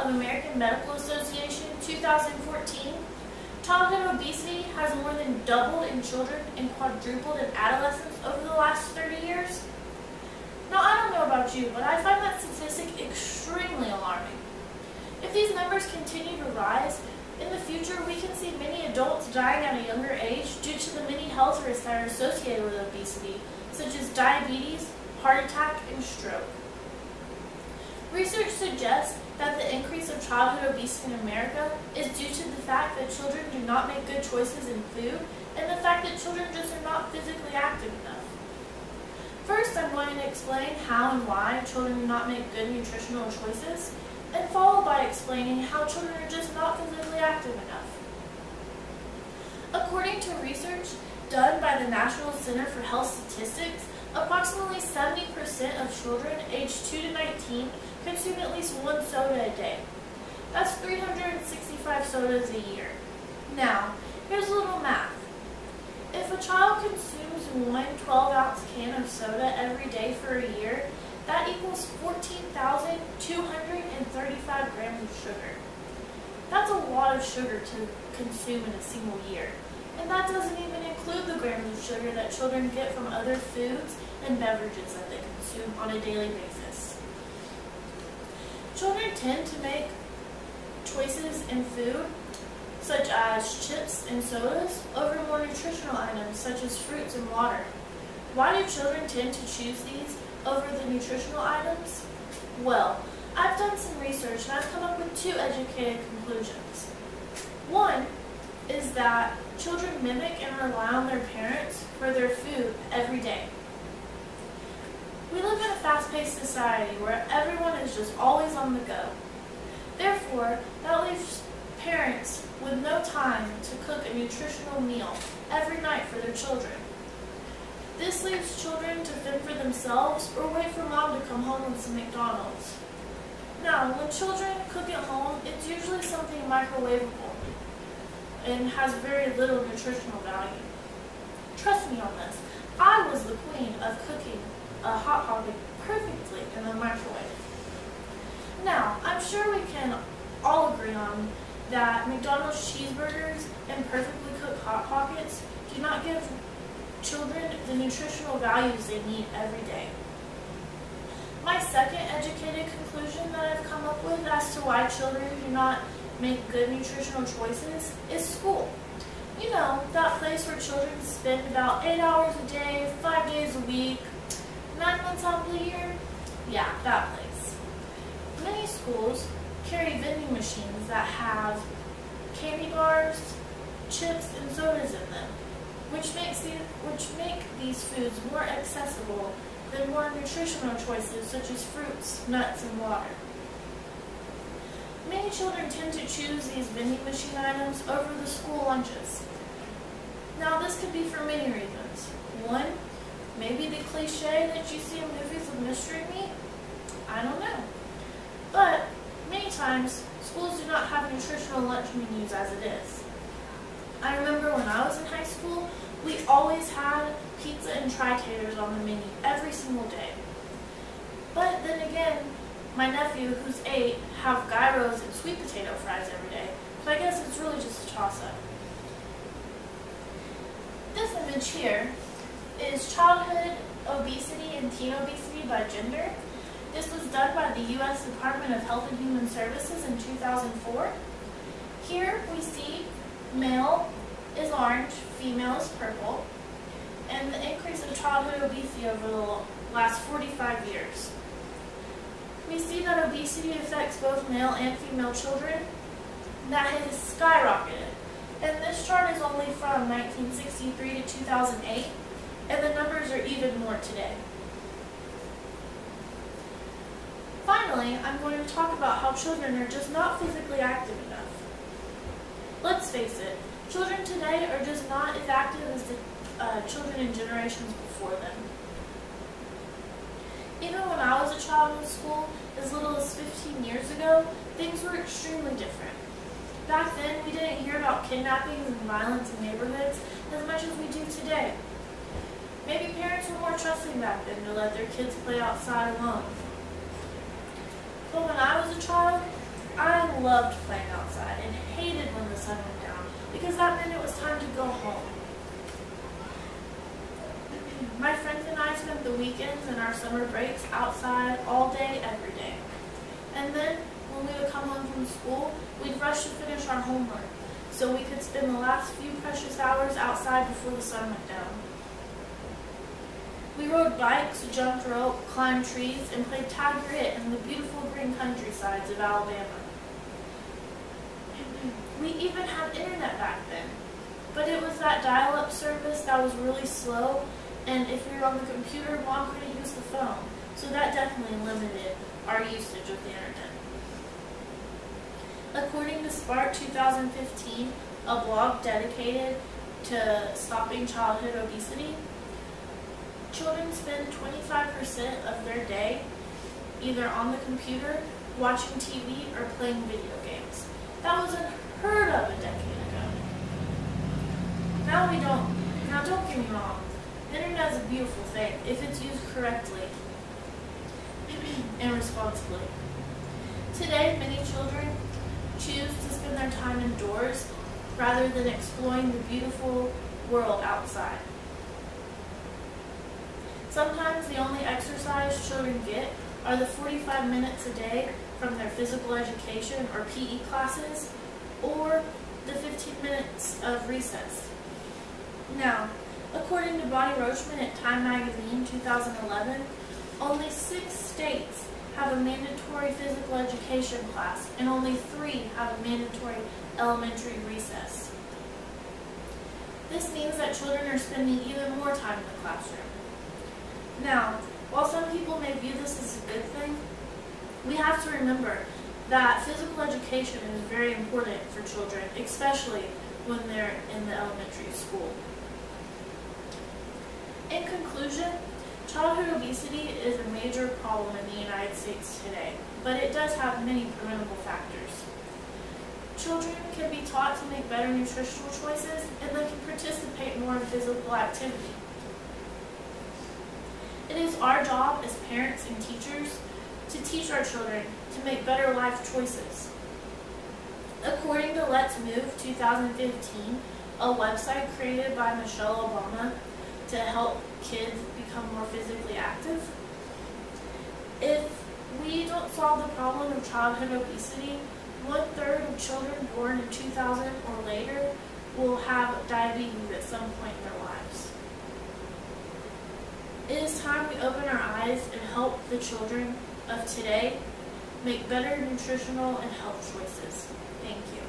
of American Medical Association 2014, childhood obesity has more than doubled in children and quadrupled in adolescents over the last 30 years. Now, I don't know about you, but I find that statistic extremely alarming. If these numbers continue to rise, in the future we can see many adults dying at a younger age due to the many health risks that are associated with obesity, such as diabetes, heart attack, and stroke. Research suggests that the increase of childhood obesity in America is due to the fact that children do not make good choices in food and the fact that children just are not physically active enough. First, I'm going to explain how and why children do not make good nutritional choices, and followed by explaining how children are just not physically active enough. According to research done by the National Center for Health Statistics, approximately 70% of children aged 2 to 19 consume at least one soda a day. That's 365 sodas a year. Now, here's a little math. If a child consumes one 12-ounce can of soda every day for a year, that equals 14,235 grams of sugar. That's a lot of sugar to consume in a single year. And that doesn't even include the grams of sugar that children get from other foods and beverages that they consume on a daily basis. Children tend to make choices in food, such as chips and sodas, over more nutritional items such as fruits and water. Why do children tend to choose these over the nutritional items? Well, I've done some research and I've come up with two educated conclusions. One is that children mimic and rely on their parents for their food every day. We live in a fast-paced society where everyone is just always on the go. Therefore, that leaves parents with no time to cook a nutritional meal every night for their children. This leaves children to fend for themselves or wait for mom to come home with some McDonald's. Now, when children cook at home, it's usually something microwavable and has very little nutritional value. Trust me on this, I was the queen of cooking a Hot Pocket perfectly in the microwave. Now, I'm sure we can all agree on that McDonald's cheeseburgers and perfectly cooked Hot Pockets do not give children the nutritional values they need every day. My second educated conclusion that I've come up with as to why children do not make good nutritional choices is school. You know, that place where children spend about 8 hours a day, 5 days a week, 9 months out of the year? Yeah, that place. Many schools carry vending machines that have candy bars, chips, and sodas in them, which make these foods more accessible than more nutritional choices such as fruits, nuts, and water. Many children tend to choose these vending machine items over the school lunches. Now, this could be for many reasons. One, maybe the cliche that you see in movies with mystery meat? I don't know. But many times, schools do not have nutritional lunch menus as it is. I remember when I was in high school, we always had pizza and tri-taters on the menu every single day. But then again, my nephew, who's 8, have gyros and sweet potato fries every day. So I guess it's really just a toss-up. This image here is childhood obesity and teen obesity by gender. This was done by the U.S. Department of Health and Human Services in 2004. Here we see male is orange, female is purple, and the increase of childhood obesity over the last 45 years. We see that obesity affects both male and female children. That has skyrocketed. And this chart is only from 1963 to 2008, and the numbers are even more today. Finally, I'm going to talk about how children are just not physically active enough. Let's face it, children today are just not as active as the children in generations before them. Even when I was a child in school, as little as 15 years ago, things were extremely different. Back then, we didn't hear about kidnappings and violence in neighborhoods as much as we do today. Maybe parents were more trusting back then to let their kids play outside alone. But when I was a child, I loved playing outside and hated when the sun went down because that meant it was time to go home. My friends and I spent the weekends and our summer breaks outside all day, every day. And then, when we would come home from school, we'd rush to finish our homework so we could spend the last few precious hours outside before the sun went down. We rode bikes, jumped rope, climbed trees, and played tag or it in the beautiful green countrysides of Alabama. We even had internet back then, but it was that dial-up service that was really slow, and if we were on the computer, Mom couldn't use the phone, so that definitely limited our usage of the internet. According to Spark 2015, a blog dedicated to stopping childhood obesity, children spend 25% of their day either on the computer, watching TV, or playing video games. That was unheard of a decade ago. Now don't get me wrong, the internet is a beautiful thing if it's used correctly and responsibly. Today, many children choose to spend their time indoors rather than exploring the beautiful world outside. Sometimes the only exercise children get are the 45 minutes a day from their physical education or PE classes, or the 15 minutes of recess. Now, according to Bonnie Roachman at Time Magazine 2011, only 6 states have a mandatory physical education class, and only 3 have a mandatory elementary recess. This means that children are spending even more time in the classroom. Now, while some people may view this as a good thing, we have to remember that physical education is very important for children, especially when they're in the elementary school. In conclusion, childhood obesity is a major problem in the United States today, but it does have many preventable factors. Children can be taught to make better nutritional choices, and they can participate more in physical activity. It is our job as parents and teachers to teach our children to make better life choices. According to Let's Move 2015, a website created by Michelle Obama to help kids become more physically active, if we don't solve the problem of childhood obesity, 1/3 of children born in 2000 or later will have diabetes at some point in their lives. It is time we open our eyes and help the children of today make better nutritional and health choices. Thank you.